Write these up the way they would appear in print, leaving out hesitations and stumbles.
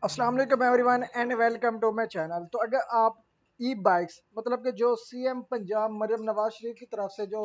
अस्सलाम वालेकुम everyone and welcome to my channel. तो अगर आप ई बाइक्स मतलब कि जो सीएम पंजाब मरियम नवाज शरीफ की तरफ से जो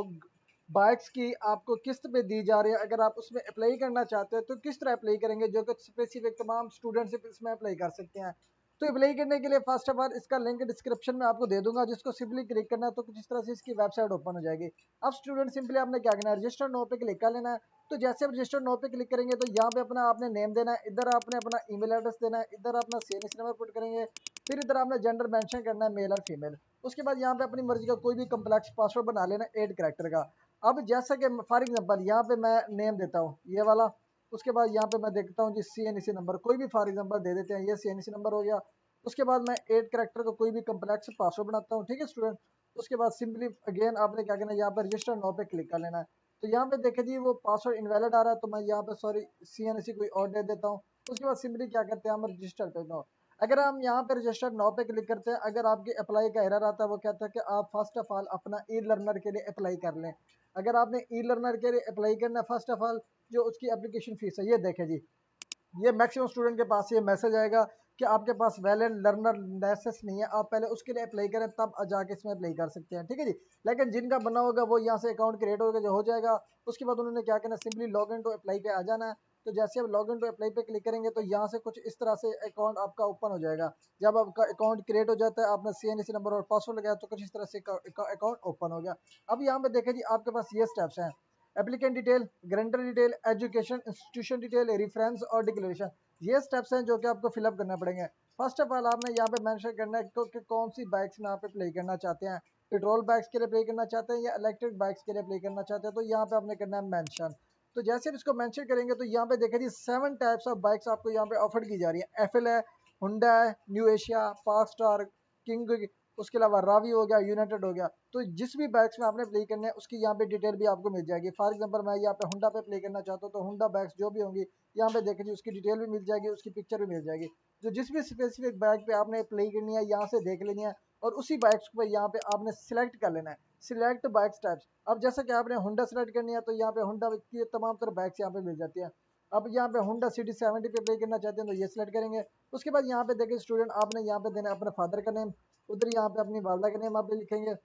बाइक्स की आपको किस्त पे दी जा रही है, अगर आप उसमें अप्लाई करना चाहते हैं तो किस तरह अप्लाई करेंगे जो कि स्पेसिफिक तमाम स्टूडेंट्स इसमें अप्लाई कर सकते हैं। तो अप्लाई करने के लिए फर्स्ट ऑफ ऑल इसका लिंक डिस्क्रिप्शन में आपको दे दूंगा, जिसको सिंपली क्लिक करना है तो कुछ इस तरह से इसकी वेबसाइट ओपन हो जाएगी। अब स्टूडेंट सिंपली आपने क्या करना है, रजिस्टर नो पे क्लिक कर लेना है। तो जैसे आप रजिस्टर नो पे क्लिक करेंगे तो यहाँ पे अपना आपने नेम देना है, इधर आपने अपना ईमेल एड्रेस देना है, इधर अपना सीएनएस नंबर पुट करेंगे, फिर इधर आपने जेंडर मेंशन करना है मेल और फीमेल। उसके बाद यहाँ पे अपनी मर्जी का कोई भी कम्प्लेक्स पासवर्ड बना लेना 8 कैरेक्टर का। अब जैसा कि फॉर एग्जांपल यहाँ पे मैं नेम देता हूँ ये वाला, उसके बाद यहाँ पे मैं देखता हूँ जी सीएनसी नंबर कोई भी फॉर एग्जांपल दे देते हैं, ये सीएनसी नंबर हो गया। उसके बाद मैं 8 कैरेक्टर का कोई भी कम्प्लेक्स पासवर्ड बनाता हूँ, ठीक है स्टूडेंट। उसके बाद सिंपली अगेन आपने क्या करना है, यहाँ पे रजिस्टर नो पे क्लिक कर लेना है। तो यहाँ पे देखे जी वो पासवर्ड इनवैलिड आ रहा है, तो मैं यहाँ पे सॉरी सीएनसी कोई और दे देता हूँ। उसके बाद सिंपली क्या करते हैं, हम रजिस्टर पे नो। अगर हम यहाँ पे रजिस्टर नो पे क्लिक करते हैं, अगर आपके अप्लाई का एरर आता है, वो कहता है कि आप फर्स्ट ऑफ ऑल अपना ई लर्नर के लिए अप्लाई कर लें। अगर आपने ई लर्नर के लिए अप्लाई करना है, फर्स्ट ऑफ ऑल जो उसकी एप्लीकेशन फीस है ये देखे जी, ये मैक्सिमम स्टूडेंट के पास ये मैसेज आएगा कि आपके पास वैलिड लर्नर लाइसेंस नहीं है, आप पहले उसके लिए अप्लाई करें तब जाके इसमें अप्लाई कर सकते हैं, ठीक है जी। लेकिन जिनका बना होगा वो यहाँ से अकाउंट क्रिएट होगा जो हो जाएगा। उसके बाद उन्होंने क्या करना, simply log in to apply पे आ जाना है। तो जैसे आप लॉग इन टू अप्लाई पे क्लिक करेंगे तो यहाँ से कुछ इस तरह से अकाउंट आपका ओपन हो जाएगा। जब आपका अकाउंट क्रिएट हो जाता है, आपने सीएनसी नंबर और पासवर्ड लगाया तो कुछ इस तरह से अकाउंट ओपन हो गया। अब यहाँ पे देखें जी, आपके पास ये स्टेप्स हैं, applicant detail, guarantor detail, education institution detail, reference और डिक्लेरेशन। ये स्टेप्स हैं जो कि आपको फिलअप करना पड़ेंगे। फर्स्ट ऑफ ऑल आपने यहाँ पे मेंशन करना है कि कौन सी बाइक्स में आप अप्लाई करना चाहते हैं, पेट्रोल बाइक्स के लिए अप्लाई करना चाहते हैं या इलेक्ट्रिक बाइक्स के लिए अप्लाई करना चाहते हैं, तो यहाँ पे आपने करना है मेंशन। तो जैसे आप इसको मेंशन करेंगे तो यहाँ पे देखिए जी 7 टाइप्स ऑफ बाइक्स आपको यहाँ पे ऑफर की जा रही है। एफएल है, हुंडा है, न्यू एशिया, पाक स्टार, किंग, उसके अलावा रावी हो गया, यूनाइटेड हो गया। तो जिस भी बाइक्स में आपने प्ले करना है उसकी यहाँ पे डिटेल भी आपको मिल जाएगी। फॉर एग्जांपल मैं यहाँ पे हुंडा पे प्ले करना चाहता हूँ तो हुंडा बाइक्स जो भी होंगी यहाँ पे देखिए उसकी डिटेल भी मिल जाएगी, उसकी पिक्चर भी मिल जाएगी। जो जिस भी स्पेसिफिक बाइक पे आपने प्ले करनी है यहाँ से देख लेनी है, और उसी बाइक्स को यहाँ पे आपने सिलेक्ट कर लेना है, सिलेक्ट बाइक्स टाइप्स। अब जैसा कि आपने हुंडा सेलेक्ट करनी है तो यहाँ पे हुंडा की तमाम तरह बाइक्स यहाँ पे मिल जाती है। अब यहाँ पे हुंडा सिटी 70 पे प्ले करना चाहते हैं तो ये सिलेक्ट करेंगे। उसके बाद यहाँ पे देखिए स्टूडेंट आपने यहाँ पे देना है अपने फादर का नेम, उधर यहाँ पे अपनी वालदा का नेम आप लिखेंगे।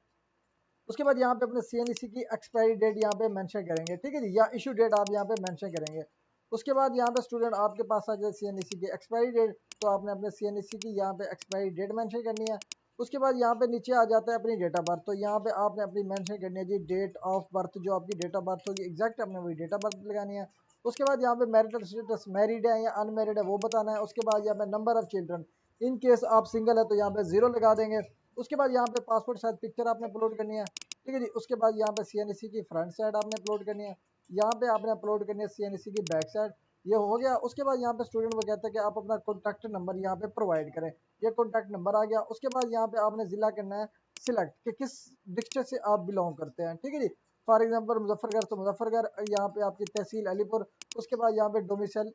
उसके बाद यहाँ पे अपने सीएनसी की एक्सपायरी डेट यहाँ पे मेंशन करेंगे, ठीक है जी, या इशू डेट आप यहाँ पे मेंशन करेंगे। उसके बाद यहाँ पे स्टूडेंट आपके पास आ जाए सीएनसी की एक्सपायरी डेट, तो आपने अपने सीएनसी की यहाँ पे एक्सपायरी डेट मेंशन करनी है। उसके बाद यहाँ पे नीचे आ जाता है अपनी डेट ऑफ बर्थ, तो यहाँ पे आपने अपनी मेंशन करनी है जी डेट ऑफ बर्थ, जो आपकी डेट ऑफ बर्थ होगी एग्जैक्ट आपने वही डेट ऑफ बर्थ लगानी है। उसके बाद यहाँ पे मैरिटल स्टेटस मैरिड है या अनमेरिड है वो बताना है। उसके बाद यहाँ पे number of children, in case आप सिंगल है तो यहाँ पे 0 लगा देंगे। उसके बाद यहाँ पे पासपोर्ट साइज पिक्चर आपने अपलोड करनी है, ठीक है जी। उसके बाद यहाँ पे सीएनसी की फ्रंट साइड आपने अपलोड करनी है, यहाँ पे आपने अपलोड करनी है सीएनसी की बैक साइड। ये हो गया। उसके बाद यहाँ पे स्टूडेंट वो कहता है कि आप अपना कॉन्टैक्ट नंबर यहाँ पे प्रोवाइड करें, ये कॉन्टैक्ट नंबर आ गया। उसके बाद यहाँ पे आपने जिला करना है सिलेक्ट कि किस डिस्ट्रिक्ट से आप बिलोंग करते हैं, ठीक है जी। फॉर एग्जाम्पल मुजफ्फरगढ़ तो मुजफ्फरगढ़, यहाँ पे आपकी तहसील अलीपुर। उसके बाद यहाँ पे डोमिसाइल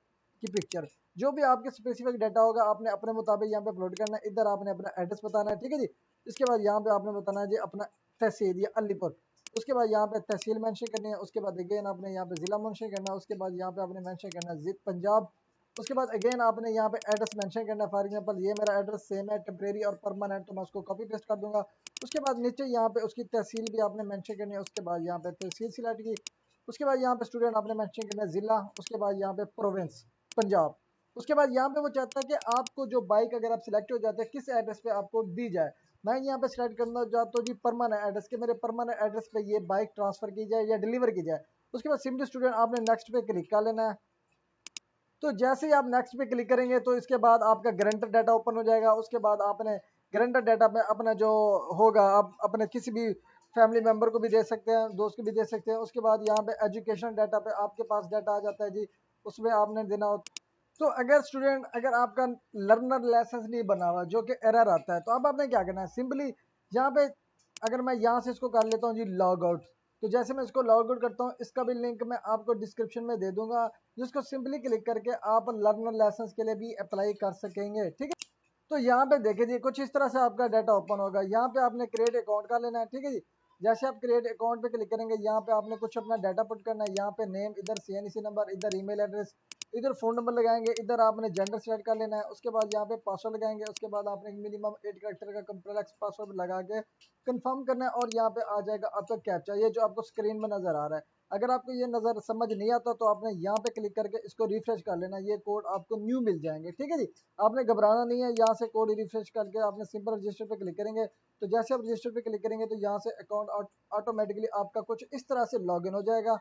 की पिक्चर, जो भी आपके स्पेसिफिक डाटा होगा आपने अपने मुताबिक यहाँ पे अपलोड करना है। इधर आपने अपना एड्रेस बताना है, ठीक है जी। इसके बाद यहाँ पे आपने बताना है जी अपना तहसील या अलीपुर। उसके बाद यहाँ पे तहसील मेंशन करनी है। उसके बाद अगेन आपने यहाँ पे जिला मेंशन करना है। उसके बाद यहाँ पे आपने मेंशन करना है जिद पंजाब। उसके बाद अगेन आपने यहाँ पे एड्रेस मेंशन करना है। फॉर एग्जांपल ये मेरा एड्रेस सेम है, टेम्परेरी और परमानेंट, तो मैं उसको कॉपी पेस्ट कर दूंगा। उसके बाद नीचे यहाँ पे उसकी तहसील भी आपने मेंशन करनी है। उसके बाद यहाँ पे तहसील सिलेक्ट की। उसके बाद यहाँ पे स्टूडेंट आपने मेंशन करना है जिला। उसके बाद यहाँ पे प्रोविंस पंजाब। उसके बाद यहाँ पे वो चाहता है कि आपको जो बाइक अगर आप सिलेक्ट हो जाते हैं किस एड्रेस पे आपको दी जाए। मैं यहाँ पे सिलेक्ट करना चाहता हूँ जी परमानेंट एड्रेस के, मेरे परमानेंट एड्रेस पे ये बाइक ट्रांसफर की जाए या डिलीवर की जाए। उसके बाद सिंपली स्टूडेंट आपने नेक्स्ट पे क्लिक कर लेना है। तो जैसे ही आप नेक्स्ट पे क्लिक करेंगे तो इसके बाद आपका गारंटर डाटा ओपन हो जाएगा। उसके बाद आपने गारंटर डाटा में अपना जो होगा आप अपने किसी भी फैमिली मेंबर को भी दे सकते हैं, दोस्त को भी दे सकते हैं। उसके बाद यहाँ पे एजुकेशन डाटा पे आपके पास डाटा आ जाता है जी, उसमें आपने देना हो। तो अगर स्टूडेंट अगर आपका लर्नर लाइसेंस नहीं बना हुआ जो कि एरर आता है, तो अब आपने क्या करना है, सिंपली यहाँ पे अगर मैं यहाँ से इसको कर लेता हूँ जी लॉग आउट। तो जैसे मैं इसको लॉग आउट करता हूँ, इसका भी लिंक मैं आपको डिस्क्रिप्शन में दे दूंगा, जिसको सिंपली क्लिक करके आप लर्नर लाइसेंस के लिए भी अप्लाई कर सकेंगे, ठीक है। तो यहाँ पे देखिए जी कुछ इस तरह से आपका डाटा ओपन होगा। यहाँ पे आपने क्रिएट अकाउंट कर लेना है, ठीक है जी। जैसे आप क्रिएट अकाउंट पे क्लिक करेंगे, यहाँ पे आपने कुछ अपना डाटा पुट करना है, यहाँ पे नेम, इधर CNC नंबर, इधर ईमेल एड्रेस, इधर फ़ोन नंबर लगाएंगे, इधर आपने जेंडर सेलेक्ट कर लेना है। उसके बाद यहाँ पे पासवर्ड लगाएंगे, उसके बाद आपने मिनिमम 8 कैरेक्टर का कॉम्प्लेक्स पासवर्ड लगा के कंफर्म करना है, और यहाँ पे आ जाएगा आपका कैप्चा, ये जो आपको स्क्रीन में नजर आ रहा है। अगर आपको ये नजर समझ नहीं आता तो आपने यहाँ पे क्लिक करके इसको रिफ्रेश कर लेना, ये कोड आपको न्यू मिल जाएंगे। ठीक है जी, आपने घबराना नहीं है, यहाँ से कोड रिफ्रेश करके आपने सिंपल रजिस्टर पे क्लिक करेंगे। तो जैसे आप रजिस्टर पे क्लिक करेंगे तो यहाँ से अकाउंट ऑटोमेटिकली आपका कुछ इस तरह से लॉगिन हो जाएगा।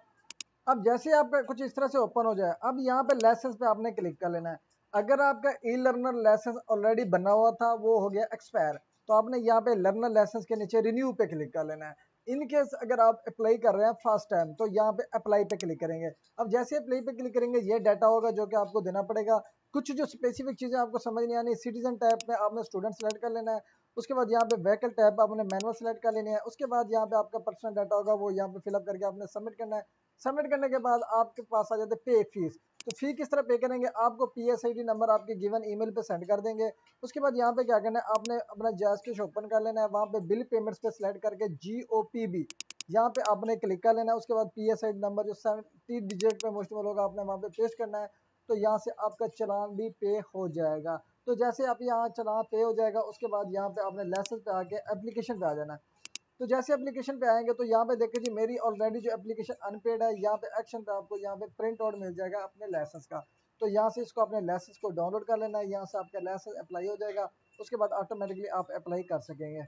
अब जैसे आपका कुछ इस तरह से ओपन हो जाए, अब यहाँ पे लाइसेंस पे आपने क्लिक कर लेना है। अगर आपका ई लर्नर लाइसेंस ऑलरेडी बना हुआ था, वो हो गया एक्सपायर, तो आपने यहाँ पे लर्नर लाइसेंस के नीचे रिन्यू पे क्लिक कर लेना है। इन केस अगर आप अप्लाई कर रहे हैं फर्स्ट टाइम, तो यहाँ पे अप्लाई पे क्लिक करेंगे। अब जैसे अप्लाई पे क्लिक करेंगे, ये डाटा होगा जो कि आपको देना पड़ेगा। कुछ जो स्पेसिफिक चीजें आपको समझ नहीं आनी, सिटीजन टैब में आपने स्टूडेंट सेलेक्ट कर लेना है। उसके बाद यहाँ पे व्हीकल टैब आपने मैनुअल सेलेक्ट कर लेनी है। उसके बाद यहाँ पे आपका पर्सनल डाटा होगा, वो यहाँ पे फिलअप करके आपने सबमिट करना है। सबमिट करने के बाद आपके पास आ जाते पे फीस। तो फी किस तरह पे करेंगे, आपको PSID नंबर आपके गिवन ईमेल पे सेंड कर देंगे। उसके बाद यहाँ पे क्या करना है, आपने अपना जैस कैश ओपन कर लेना है, वहाँ पे बिल पेमेंट्स पे सिलेक्ट करके GOPB यहाँ पे आपने क्लिक कर लेना है। उसके बाद PSID नंबर जो 70 डिजिट पे मुश्तमिल होगा, आपने वहाँ पे पेस्ट करना है। तो यहाँ से आपका चलान भी पे हो जाएगा। तो जैसे आप यहाँ चलान पे हो जाएगा, उसके बाद यहाँ पे आपने लाइसेंस पे आके एप्लीकेशन पे आ जाना है। तो जैसे एप्लीकेशन पे आएंगे तो यहाँ पे देखिए जी, मेरी ऑलरेडी जो एप्लीकेशन अनपेड है, यहाँ पे एक्शन पे आपको यहाँ पे प्रिंट आउट मिल जाएगा अपने लाइसेंस का। तो यहाँ से इसको अपने लाइसेंस को डाउनलोड कर लेना है, यहाँ से आपका लाइसेंस अप्लाई हो जाएगा। उसके बाद ऑटोमेटिकली आप अप्लाई कर सकेंगे।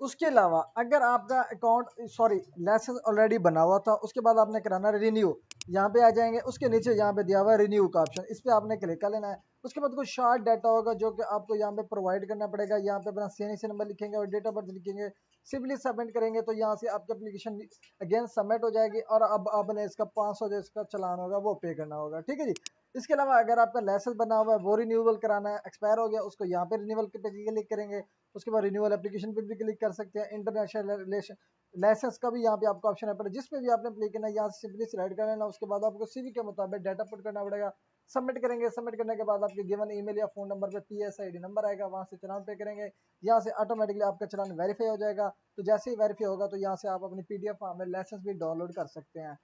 उसके अलावा अगर आपका अकाउंट सॉरी लाइसेंस ऑलरेडी बना हुआ था, उसके बाद आपने कराना है रिन्यू, यहाँ पे आ जाएंगे। उसके नीचे यहाँ पे दिया हुआ है रिन्यू का ऑप्शन, इस पे आपने क्लिक कर लेना है। उसके बाद कुछ शार्ट डाटा होगा जो कि आपको यहाँ पे प्रोवाइड करना पड़ेगा। यहाँ पे अपना CNC नंबर लिखेंगे और डेट ऑफ बर्थ लिखेंगे, सिंपली सबमिट करेंगे तो यहाँ से आपकी एप्लीकेशन अगेन सबमिट हो जाएगी। और अब आपने इसका 500 जो इसका चलान होगा वो पे करना होगा। ठीक है जी। इसके अलावा अगर आपका लाइसेंस बना हुआ है, वो रिन्यूअल कराना है, एक्सपायर हो गया, उसको यहाँ पे रिन्यूअल पे क्लिक करेंगे। उसके बाद रिन्यूअल एप्लीकेशन पे भी क्लिक कर सकते हैं। इंटरनेशनल रिलेशन लाइसेंस का भी यहाँ पे आपको ऑप्शन है, पर जिस पे भी आपने अप्लाई करना है, यहाँ से सिंपली सिलेक्ट कर लेना। उसके बाद आपको CV के मुताबिक डाटा पुट करना पड़ेगा, सबमिट करेंगे। सबमिट करने के बाद आपके गिवन ईमेल या फोन नंबर पे PSID नंबर आएगा, वहाँ से चलान पे करेंगे। यहाँ से ऑटोमेटिकली आपका चलान वेरीफाई हो जाएगा। तो जैसे ही वेरीफाई होगा तो यहाँ से आप अपनी PDF फॉर्म में लाइसेंस भी डाउनलोड कर सकते हैं।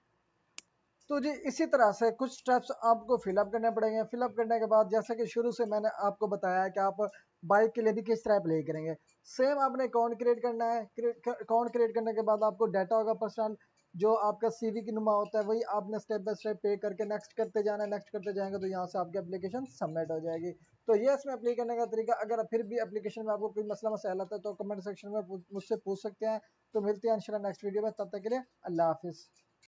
तो जी इसी तरह से कुछ स्टेप्स आपको फिलअप करने पड़ेंगे। फिलअप करने के बाद जैसे कि शुरू से मैंने आपको बताया कि आप बाइक के लिए भी किस तरह अप्लाई करेंगे, सेम आपने अकाउंट क्रिएट करना है। अकाउंट क्रिएट करने के बाद आपको डाटा होगा पर्सनल, जो आपका CV की नुमा होता है, वही आपने स्टेप बाय स्टेप पे करके नेक्स्ट करते जाना है। नेक्स्ट करते जाएंगे तो यहाँ से आपकी एप्लीकेशन सबमिट हो जाएगी। तो ये इसमें अप्लाई करने का तरीका। अगर फिर भी एप्लीकेशन में आपको कोई मसला मसाइल आता है तो कमेंट सेक्शन में मुझसे पूछ सकते हैं। तो मिलते हैं इंशाल्लाह नेक्स्ट वीडियो में, तब तक के लिए अल्लाह हाफिज़।